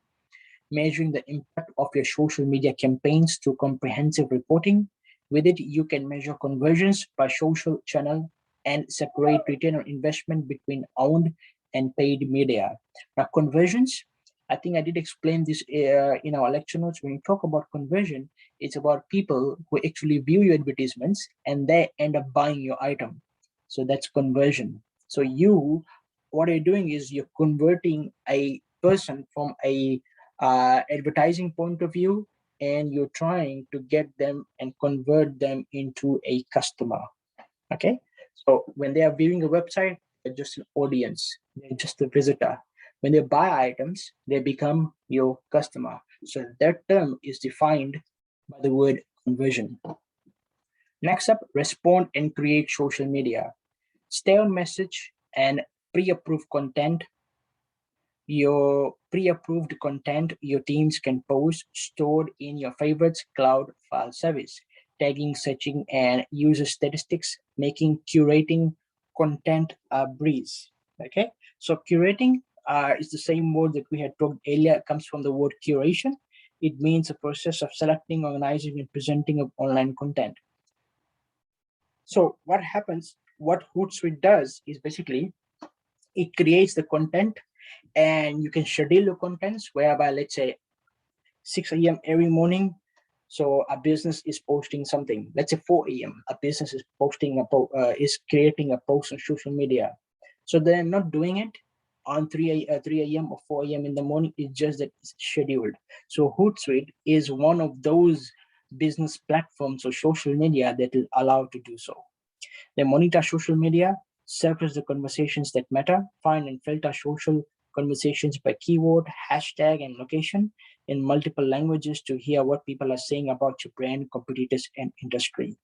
measuring the impact of your social media campaigns through comprehensive reporting. With it, you can measure conversions by social channel and separate return on investment between owned and paid media. Now, conversions, I think I did explain this in our lecture notes. When you talk about conversion, it's about people who actually view your advertisements and they end up buying your item. So that's conversion. So what you're doing is you're converting a person from a advertising point of view, and you're trying to get them and convert them into a customer. Okay, so when they are viewing a website, they're just an audience, they're just a visitor. When they buy items, they become your customer. So that term is defined by the word conversion. Next up, respond and create social media. Stay on message and pre-approved content. Your pre-approved content your teams can post stored in your favorites cloud file service, tagging, searching, and user statistics, making curating content a breeze. Okay, so curating is the same word that we had talked earlier. It comes from the word curation. It means a process of selecting, organizing, and presenting of online content. So what happens, what Hootsuite does is basically it creates the content, and you can schedule your contents whereby, let's say, 6 a.m. every morning. So a business is posting something. Let's say 4 a.m. a business is posting is creating a post on social media. So they're not doing it on 3 a.m. or 4 a.m. in the morning. It's just that it's scheduled. So Hootsuite is one of those business platforms or social media that will allow to do so. They monitor social media, surface the conversations that matter, find and filter social conversations by keyword, hashtag, and location in multiple languages to hear what people are saying about your brand, competitors, and industry.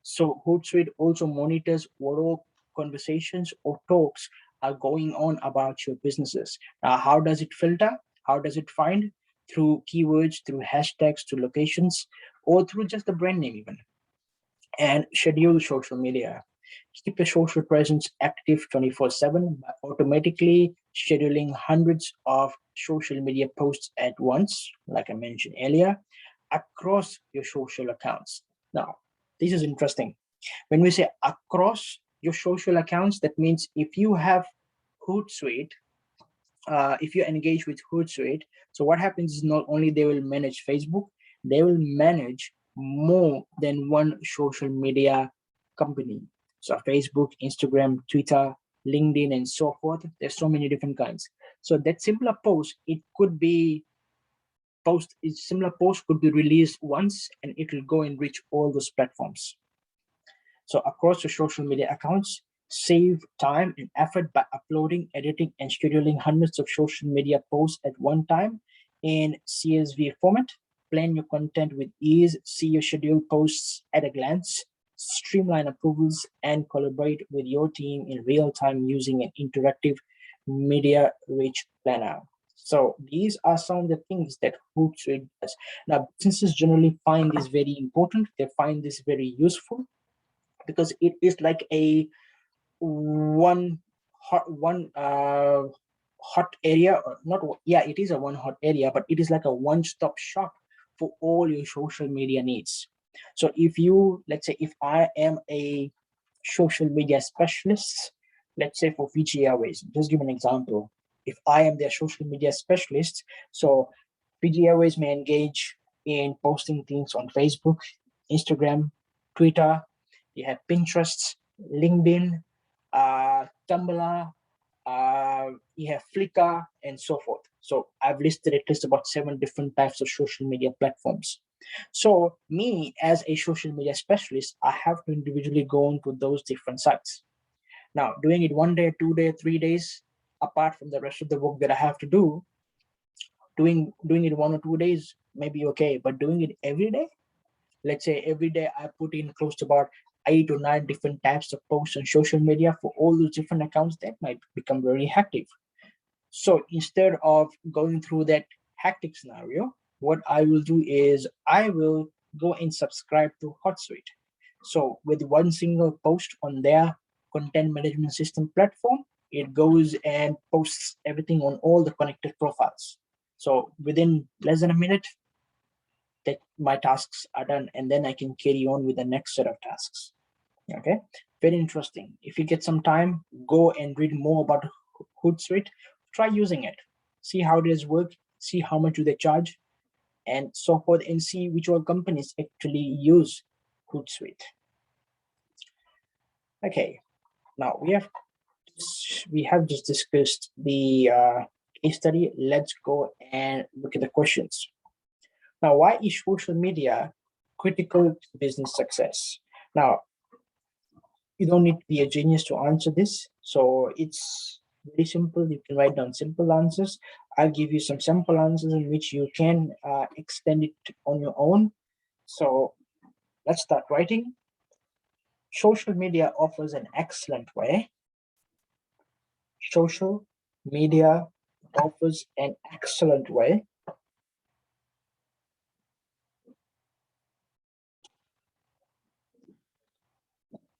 So Hootsuite also monitors what all conversations or talks are going on about your businesses. Now, how does it filter? How does it find? Through keywords, through hashtags, through locations, or through just the brand name even. And schedule social media. Keep your social presence active 24/7 by automatically scheduling hundreds of social media posts at once, like I mentioned earlier, across your social accounts. Now, this is interesting. When we say across your social accounts, that means if you have Hootsuite, if you engage with Hootsuite, so what happens is not only they will manage Facebook, they will manage more than one social media company. So Facebook, Instagram, Twitter, LinkedIn, and so forth. There's so many different kinds. So that similar post, similar post could be released once, and it will go and reach all those platforms. So across your social media accounts, save time and effort by uploading, editing, and scheduling hundreds of social media posts at one time in CSV format. Plan your content with ease, see your scheduled posts at a glance, streamline approvals, and collaborate with your team in real time using an interactive media rich planner. So these are some of the things that Hootsuite does. Now, businesses generally find this very important. They find this very useful because it is like a one hot area, or not, yeah, it is a one hot area, but it is like a one-stop shop for all your social media needs. So let's say if I am a social media specialist, let's say for Fiji Airways, just give an example. If I am their social media specialist, so Fiji Airways may engage in posting things on Facebook, Instagram, Twitter, You have Pinterest, LinkedIn, Tumblr, you have Flickr, and so forth. So I've listed at least about 7 different types of social media platforms. So me as a social media specialist, I have to individually go into those different sites. Now, doing it 1 day, 2 day, 3 days, apart from the rest of the work that I have to do, doing it 1 or 2 days may be okay, but doing it every day, let's say every day I put in close to about 8 or 9 different types of posts on social media for all those different accounts, that might become very hectic. So instead of going through that hectic scenario, what I will do is I will go and subscribe to HotSuite. So with one single post on their content management system platform, it goes and posts everything on all the connected profiles. So within less than a minute, that my tasks are done, and then I can carry on with the next set of tasks. Okay, very interesting. If you get some time, go and read more about Hootsuite. Try using it, see how does work, see how much do they charge, and so forth, and see which all companies actually use Hootsuite. Okay, now we have just discussed the case study. Let's go and look at the questions. Now, why is social media critical to business success? Now, you don't need to be a genius to answer this. So it's very simple. You can write down simple answers. I'll give you some sample answers in which you can extend it on your own. So let's start writing. Social media offers an excellent way. Social media offers an excellent way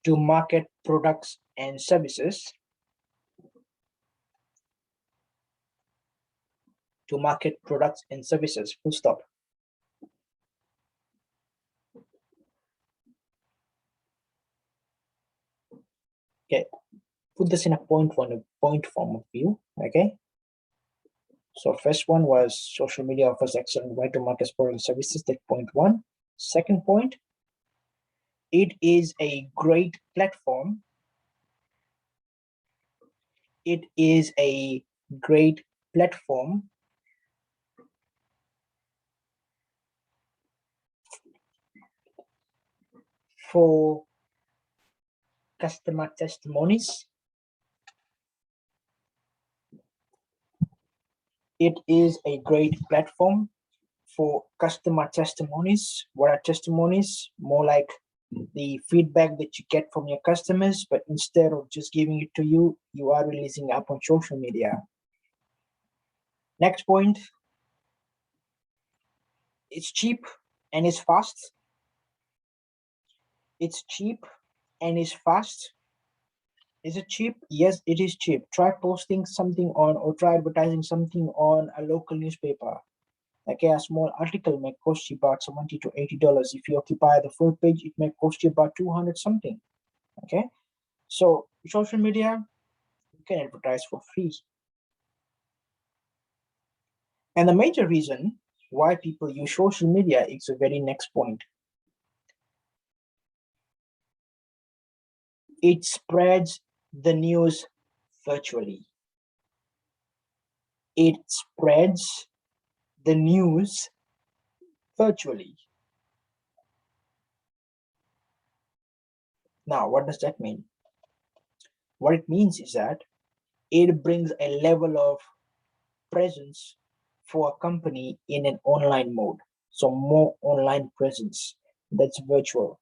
to market products and services. To market products and services, full stop. Okay, put this in a point form of view. Okay, so first one was social media offers excellent way to market products and services. That's point one. Second point, it is a great platform. It is a great platform for customer testimonies. It is a great platform for customer testimonies. What are testimonies? More like the feedback that you get from your customers, but instead of just giving it to you, you are releasing up on social media. Next point, it's cheap and it's fast. It's cheap and it's fast. Is it cheap? Yes, it is cheap. Try posting something on or try advertising something on a local newspaper. Okay, a small article may cost you about $70 to $80. If you occupy the full page, it may cost you about 200 something. Okay, so social media, you can advertise for free. And the major reason why people use social media is the very next point. It spreads the news virtually. It spreads the news virtually. Now, what does that mean? What it means is that it brings a level of presence for a company in an online mode. So more online presence that's virtual.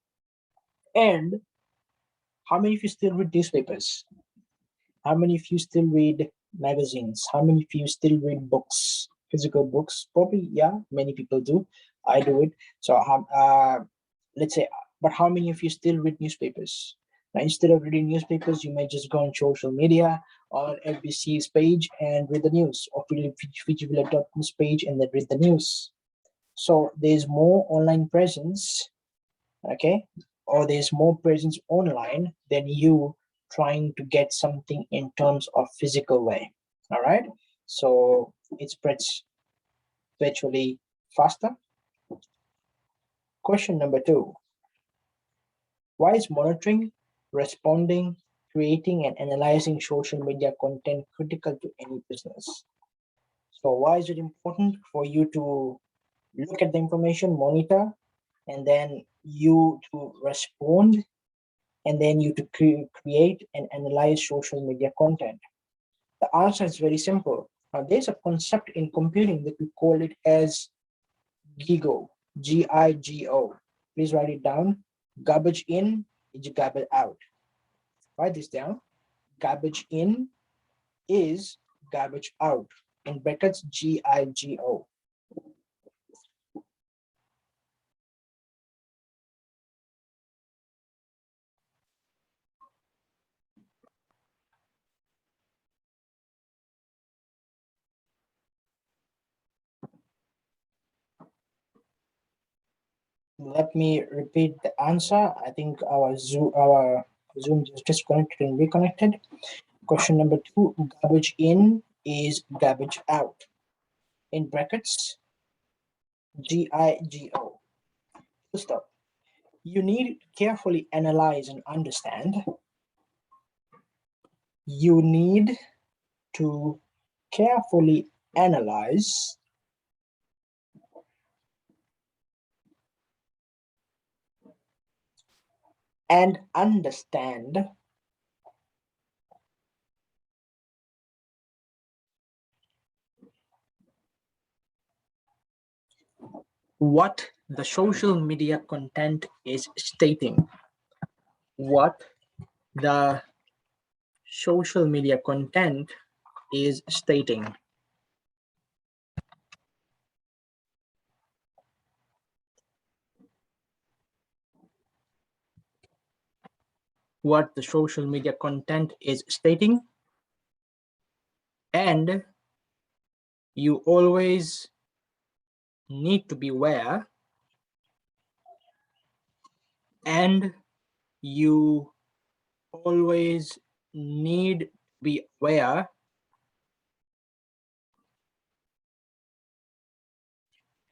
And how many of you still read newspapers? How many of you still read magazines? How many of you still read books, physical books? Probably, yeah, many people do. I do it. So let's say, but how many of you still read newspapers? Now, instead of reading newspapers, you may just go on social media or LBC's page and read the news, or Fijivilla.com's page and then read the news. So there's more online presence, okay, or there's more presence online than you trying to get something in terms of physical way. All right, so it spreads virtually faster. Question number 2, Why is monitoring, responding, creating, and analyzing social media content critical to any business? So why is it important for you to look at the information, monitor, and then you to respond, and then you to create and analyze social media content? The answer is very simple. There's a concept in computing that we call it as GIGO, G-I-G-O. Please write it down. Garbage in is garbage out. Write this down. Garbage in is garbage out. In brackets, G-I-G-O. Let me repeat the answer. I think our Zoom is disconnected and reconnected. Question number 2, garbage in is garbage out. In brackets, G-I-G-O. Full stop. You need to carefully analyze and understand. You need to carefully analyze and understand what the social media content is stating. What the social media content is stating. What the social media content is stating, and you always need to be aware, and you always need to be aware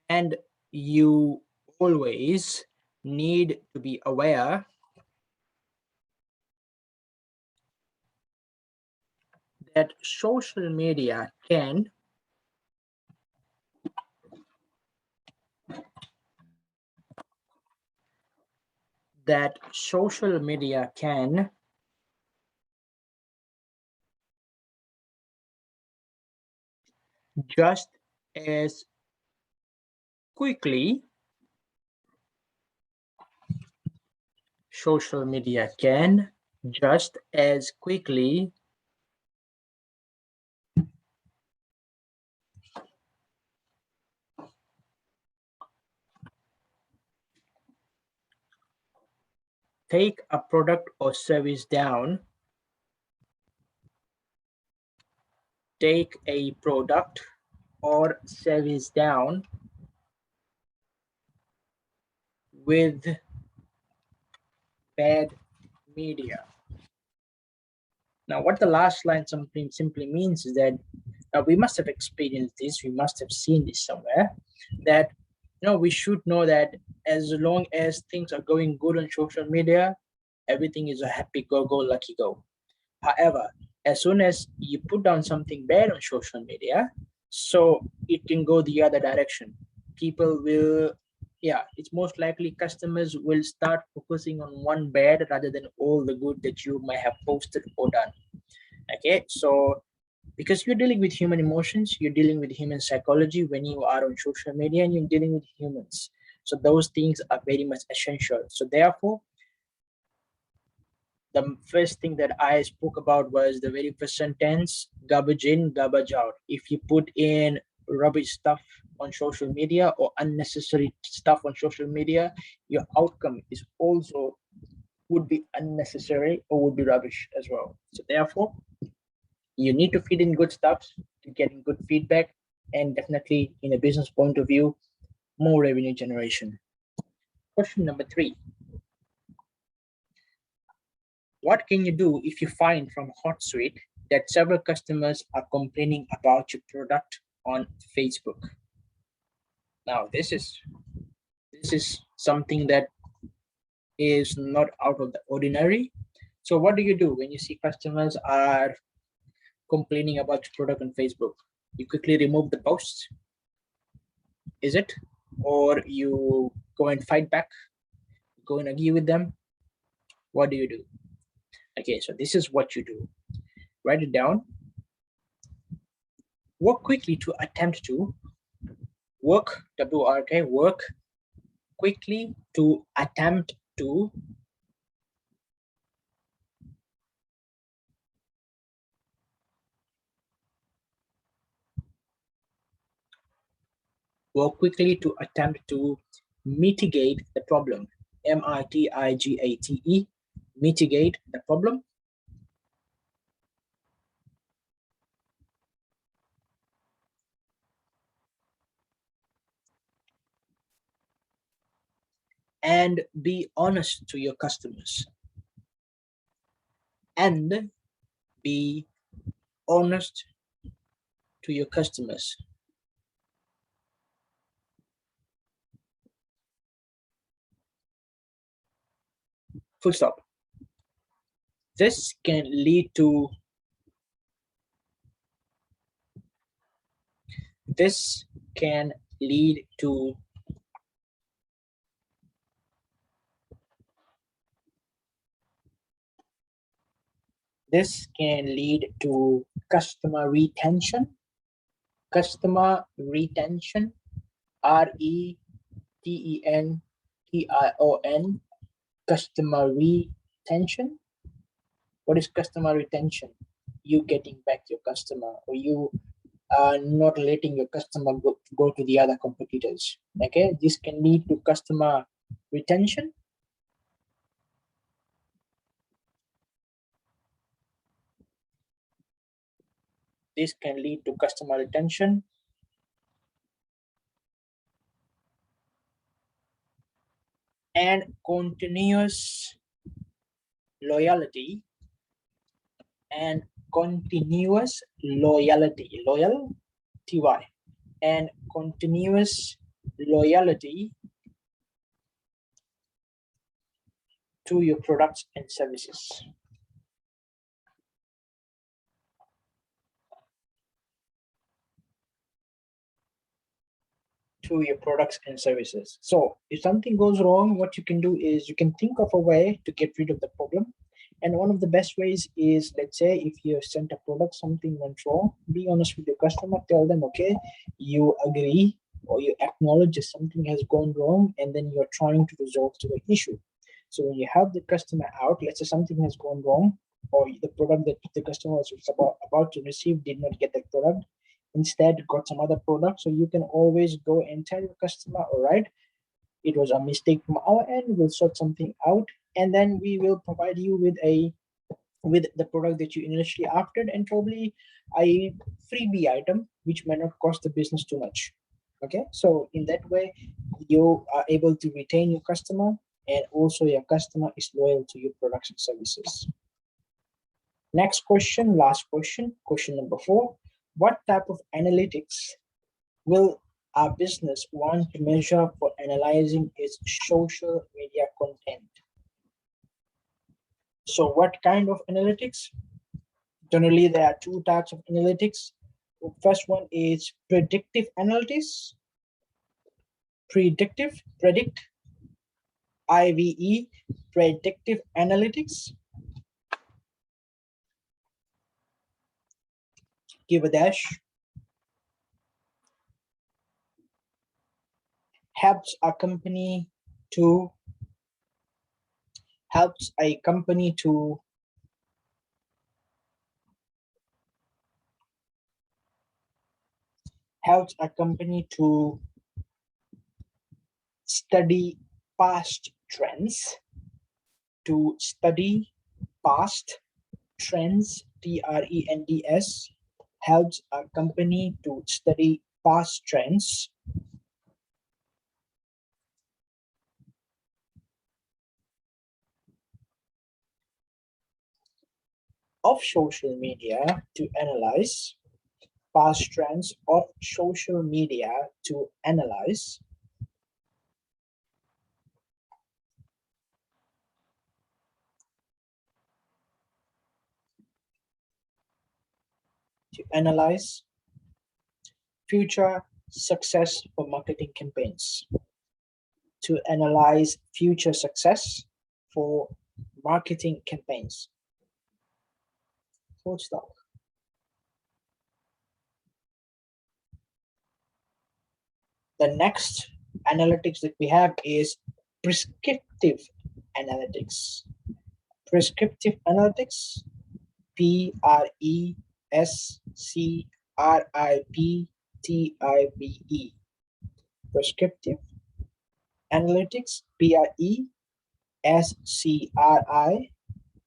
and you always need to be aware that social media can just as quickly social media can just as quickly take a product or service down, take a product or service down with bad media. Now, what the last line simply means is that we must have experienced this, we must have seen this somewhere, that we should know that as long as things are going good on social media, everything is a happy go, lucky go. However, as soon as you put down something bad on social media, so it can go the other direction. People will, it's most likely customers will start focusing on one bad rather than all the good that you might have posted or done. Okay, so because you're dealing with human emotions, you're dealing with human psychology when you are on social media and you're dealing with humans. So those things are very much essential. So therefore, the first thing that I spoke about was the very first sentence, garbage in, garbage out. If you put in rubbish stuff on social media or unnecessary stuff on social media, your outcome is also would be unnecessary or would be rubbish as well. So therefore, you need to feed in good stuff to getting good feedback, and definitely in a business point of view, more revenue generation. Question number 3. What can you do if you find from HotSuite that several customers are complaining about your product on Facebook? Now, this is something that is not out of the ordinary. So what do you do when you see customers are complaining about your product on Facebook? You quickly remove the posts, is it? Or you go and fight back, go and argue with them? What do you do? Okay, so this is what you do. Write it down. Work quickly to attempt to work, W-R-K, work quickly to attempt to work quickly to attempt to mitigate the problem. M-I-T-I-G-A-T-E, mitigate the problem. And be honest to your customers. And be honest to your customers. Full stop. This can lead to this can lead to this can lead to customer retention, R-E-T-E-N-T-I-O-N, customer retention. What is customer retention? You getting back your customer, or you are not letting your customer go to the other competitors. Okay, this can lead to customer retention. This can lead to customer retention. And continuous loyalty and continuous loyalty, loyal, T-Y, and continuous loyalty to your products and services. To your products and services. So if something goes wrong, what you can do is you can think of a way to get rid of the problem. And one of the best ways is, let's say if you sent a product, something went wrong, be honest with your customer, tell them, okay, you agree or you acknowledge that something has gone wrong, and then you're trying to resolve the issue. So when you have the customer out, let's say something has gone wrong, or the product that the customer was about to receive did not get the product, instead got some other product. So you can always go and tell your customer, all right, it was a mistake from our end, we'll sort something out, and then we will provide you with the product that you initially opted, and probably a freebie item which may not cost the business too much. Okay, so in that way you are able to retain your customer, and also your customer is loyal to your products and services. Next question, last question, question number 4. What type of analytics will our business want to measure for analyzing its social media content? So what kind of analytics? Generally, there are 2 types of analytics. The first one is predictive analytics. Predict, IVE, predictive analytics. Give a dash. Helps a company to study past trends, TRENDS, helps a company to study past trends of social media to analyze past trends of social media to analyze to analyze future success for marketing campaigns. To analyze future success for marketing campaigns. Full stop. The next analytics that we have is prescriptive analytics. Prescriptive analytics, Prescriptive. Prescriptive analytics,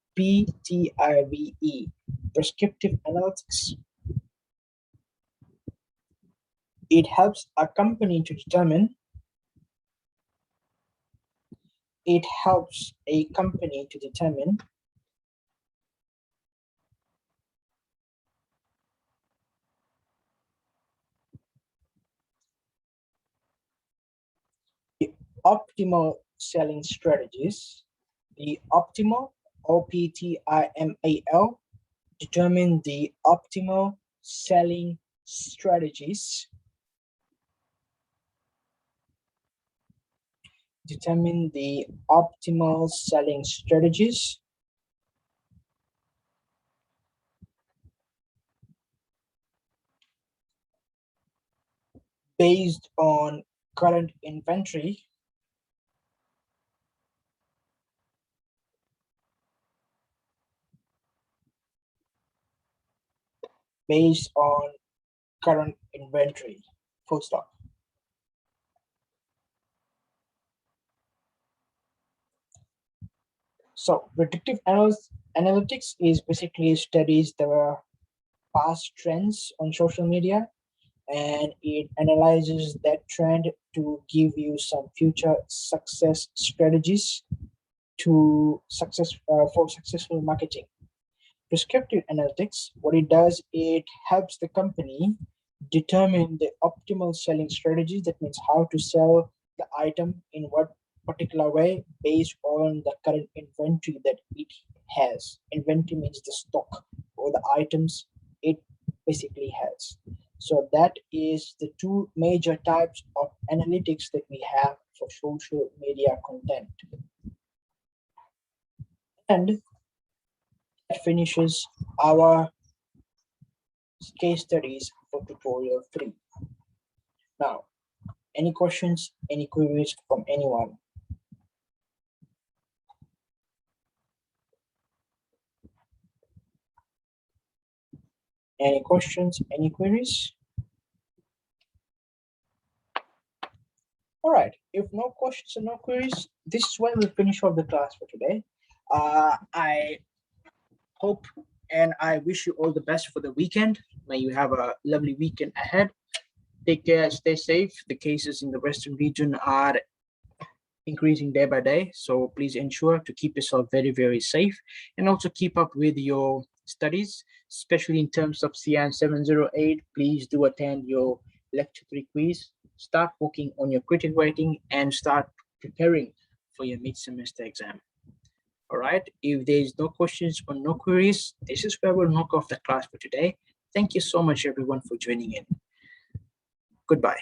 Prescriptive. Prescriptive analytics. It helps a company to determine the optimal selling strategies. The optimal, OPTIMAL, determine the optimal selling strategies. Determine the optimal selling strategies. Based on current inventory. Based on current inventory. Full stop. So predictive analytics is basically studies the past trends on social media, and it analyzes that trend to give you some future success strategies for successful marketing. Prescriptive analytics, what it does, it helps the company determine the optimal selling strategy. That means how to sell the item in what particular way based on the current inventory that it has. Inventory means the stock or the items it basically has. So that is the two major types of analytics that we have for social media content. And that finishes our case studies for tutorial 3. Now, any questions, any queries from anyone? Any questions, any queries? All right, if no questions and no queries, this is where we finish off the class for today. I hope and I wish you all the best for the weekend. May you have a lovely weekend ahead. Take care, stay safe. The cases in the Western region are increasing day by day, so please ensure to keep yourself very, very safe, and also keep up with your studies, especially in terms of CIN708. Please do attend your lecture 3 quiz, start working on your critic writing, and start preparing for your mid-semester exam. All right, if there is no questions or no queries, this is where we'll knock off the class for today. Thank you so much, everyone, for joining in. Goodbye.